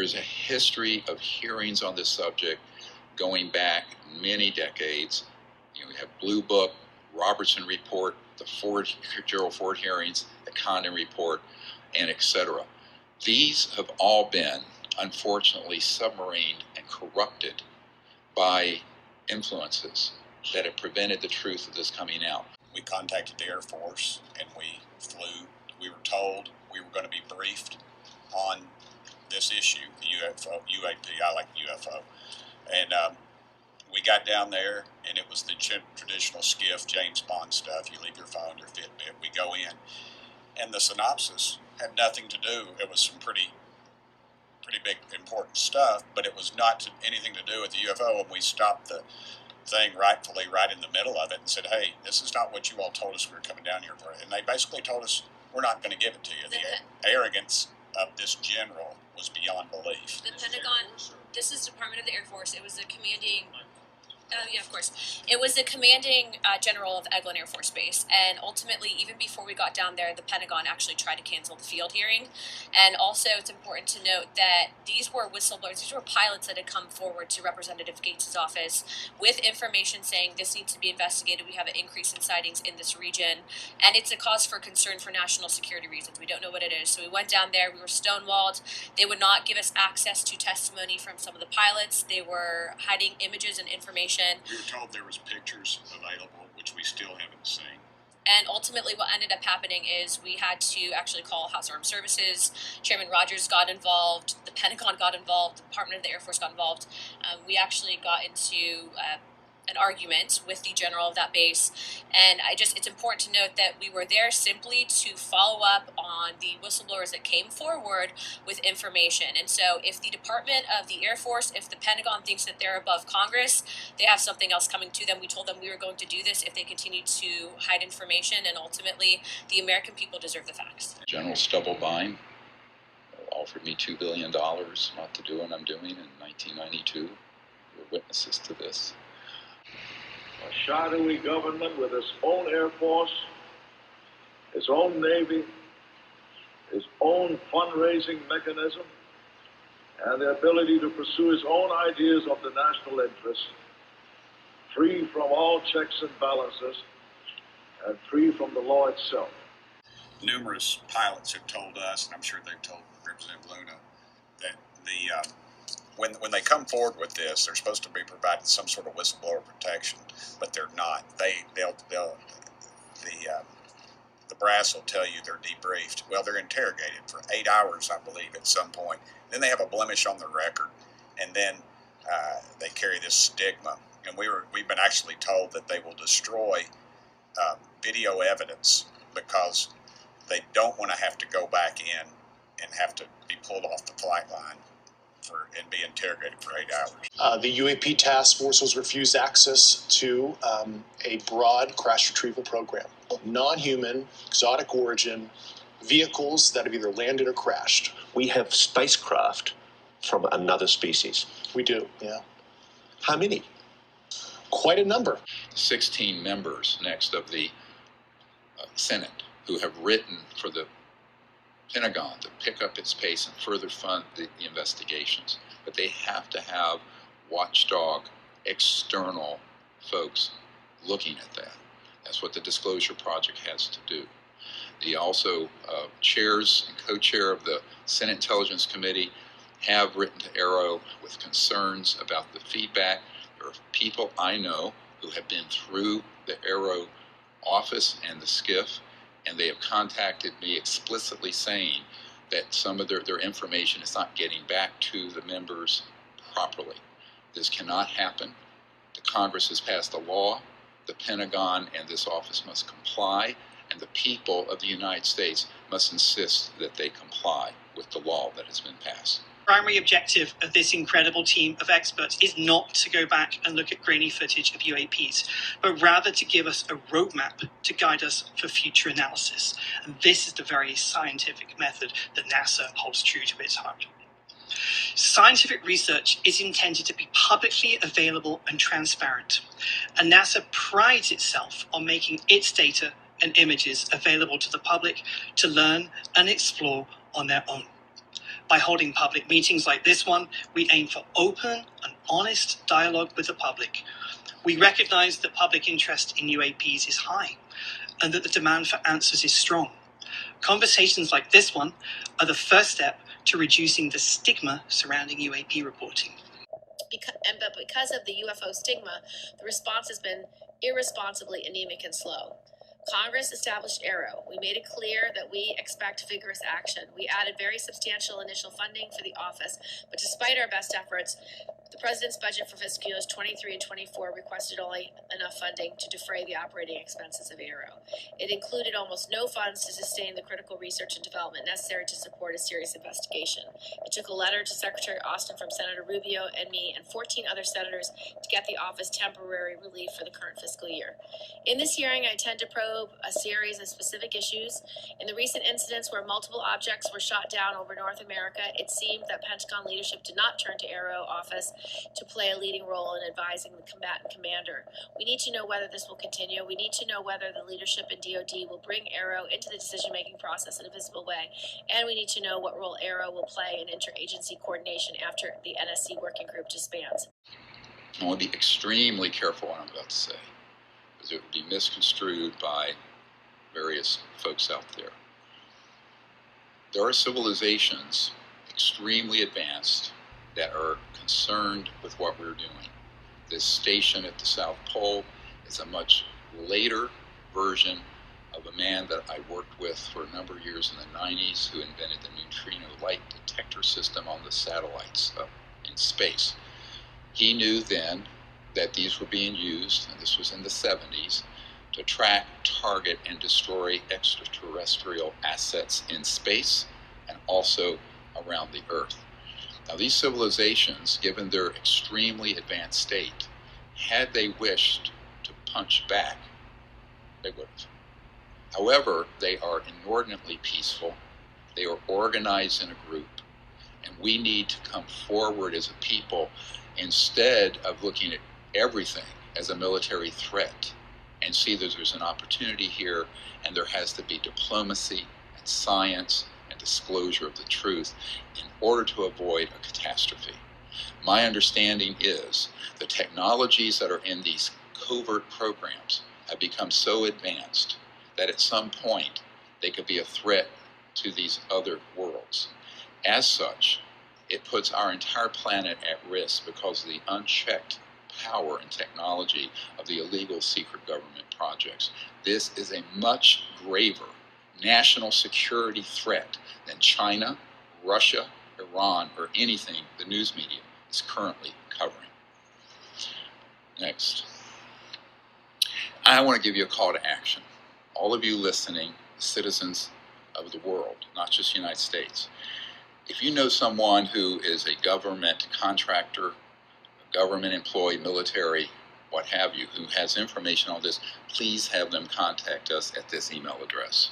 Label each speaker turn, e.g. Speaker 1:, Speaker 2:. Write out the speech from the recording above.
Speaker 1: is a history of hearings on this subject going back many decades. We have Blue Book, Robertson Report, the Gerald Ford hearings, the Condon Report, and etc. These have all been, unfortunately, submarined and corrupted by influences that have prevented the truth of this coming out.
Speaker 2: We contacted the Air Force and we flew. We were told we were going to be briefed on this issue, the UFO, UAP, I like UFO. And we got down there, and it was the traditional skiff, James Bond stuff. You leave your phone, your Fitbit. We go in, and the synopsis had nothing to do. It was some pretty big, important stuff, but it was not anything to do with the UFO. And we stopped the thing rightfully right in the middle of it and said, "Hey, this is not what you all told us we were coming down here for." And they basically told us, "We're not going to give it to you." The arrogance of this general was beyond belief.
Speaker 3: The Pentagon, this is Department of the Air Force. It was the commanding, yeah, of course. It was the commanding general of Eglin Air Force Base. And ultimately, even before we got down there, the Pentagon actually tried to cancel the field hearing. And also, it's important to note that these were whistleblowers. These were pilots that had come forward to Representative Gates' office with information saying this needs to be investigated. We have an increase in sightings in this region. And it's a cause for concern for national security reasons. We don't know what it is. So we went down there. We were stonewalled. They would not give us access to testimony from some of the pilots. They were hiding images and information.
Speaker 2: We were told there was pictures available, which we still haven't seen.
Speaker 3: And ultimately what ended up happening is we had to actually call House Armed Services. Chairman Rogers got involved. The Pentagon got involved. The Department of the Air Force got involved. We actually got into an argument with the general of that base. And it's important to note that we were there simply to follow up on the whistleblowers that came forward with information. And so if the Department of the Air Force, if the Pentagon thinks that they're above Congress, they have something else coming to them. We told them we were going to do this if they continue to hide information, and ultimately the American people deserve the facts.
Speaker 1: General Stubblebine offered me $2 billion not to do what I'm doing in 1992. We're witnesses to this.
Speaker 4: A shadowy government with its own Air Force, its own Navy, its own fundraising mechanism, and the ability to pursue its own ideas of the national interest, free from all checks and balances, and free from the law itself.
Speaker 2: Numerous pilots have told us, and I'm sure they've told Representative Luna, that when they come forward with this, they're supposed to be provided some sort of whistleblower protection, but they're not. The brass will tell you they're debriefed. Well, they're interrogated for 8 hours, I believe, at some point. Then they have a blemish on the record, and then they carry this stigma. And we've been actually told that they will destroy video evidence because they don't want to have to go back in and have to be pulled off the flight line and be interrogated for 8 hours.
Speaker 5: The UAP task force was refused access to a broad crash retrieval program. Non-human, exotic origin, vehicles that have either landed or crashed.
Speaker 6: We have spacecraft from another species.
Speaker 5: We do, yeah.
Speaker 6: How many?
Speaker 5: Quite a number.
Speaker 1: 16 members next of the Senate who have written for the Pentagon to pick up its pace and further fund the investigations. But they have to have watchdog, external folks looking at that. That's what the Disclosure Project has to do. The also chairs and co-chair of the Senate Intelligence Committee have written to AARO with concerns about the feedback. There are people I know who have been through the AARO office and the SCIF, and they have contacted me explicitly saying that some of their information is not getting back to the members properly. This cannot happen. The Congress has passed a law. The Pentagon and this office must comply, and the people of the United States must insist that they comply with the law that has been passed.
Speaker 7: Primary objective of this incredible team of experts is not to go back and look at grainy footage of UAPs, but rather to give us a roadmap to guide us for future analysis. And this is the very scientific method that NASA holds true to its heart. Scientific research is intended to be publicly available and transparent, and NASA prides itself on making its data and images available to the public to learn and explore on their own. By holding public meetings like this one, we aim for open and honest dialogue with the public. We recognize that public interest in UAPs is high and that the demand for answers is strong. Conversations like this one are the first step to reducing the stigma surrounding UAP reporting.
Speaker 3: But because of the UFO stigma, the response has been irresponsibly anemic and slow. Congress established AARO. We made it clear that we expect vigorous action. We added very substantial initial funding for the office, but despite our best efforts, the President's budget for fiscal years 23 and 24 requested only enough funding to defray the operating expenses of AARO. It included almost no funds to sustain the critical research and development necessary to support a serious investigation. It took a letter to Secretary Austin from Senator Rubio and me and 14 other senators to get the office temporary relief for the current fiscal year. In this hearing, I intend to probe a series of specific issues. In the recent incidents where multiple objects were shot down over North America, it seemed that Pentagon leadership did not turn to AARO office to play a leading role in advising the combatant commander. We need to know whether this will continue. We need to know whether the leadership in DoD will bring AARO into the decision-making process in a visible way. And we need to know what role AARO will play in interagency coordination after the NSC working group disbands.
Speaker 1: I want to be extremely careful what I'm about to say, because it would be misconstrued by various folks out there. There are civilizations extremely advanced that are concerned with what we're doing. This station at the South Pole is a much later version of a man that I worked with for a number of years in the 90s who invented the neutrino light detector system on the satellites up in space. He knew then that these were being used, and this was in the 70s, to track, target, and destroy extraterrestrial assets in space and also around the Earth. Now, these civilizations, given their extremely advanced state, had they wished to punch back, they would have. However, they are inordinately peaceful, they are organized in a group, and we need to come forward as a people instead of looking at everything as a military threat and see that there's an opportunity here and there has to be diplomacy and science and disclosure of the truth in order to avoid a catastrophe. My understanding is the technologies that are in these covert programs have become so advanced that at some point they could be a threat to these other worlds. As such, it puts our entire planet at risk because of the unchecked power and technology of the illegal secret government projects. This is a much graver national security threat than China, Russia, Iran, or anything the news media is currently covering. Next. I want to give you a call to action. All of you listening, citizens of the world, not just the United States. If you know someone who is a government contractor, a government employee, military, what have you, who has information on this, please have them contact us at this email address.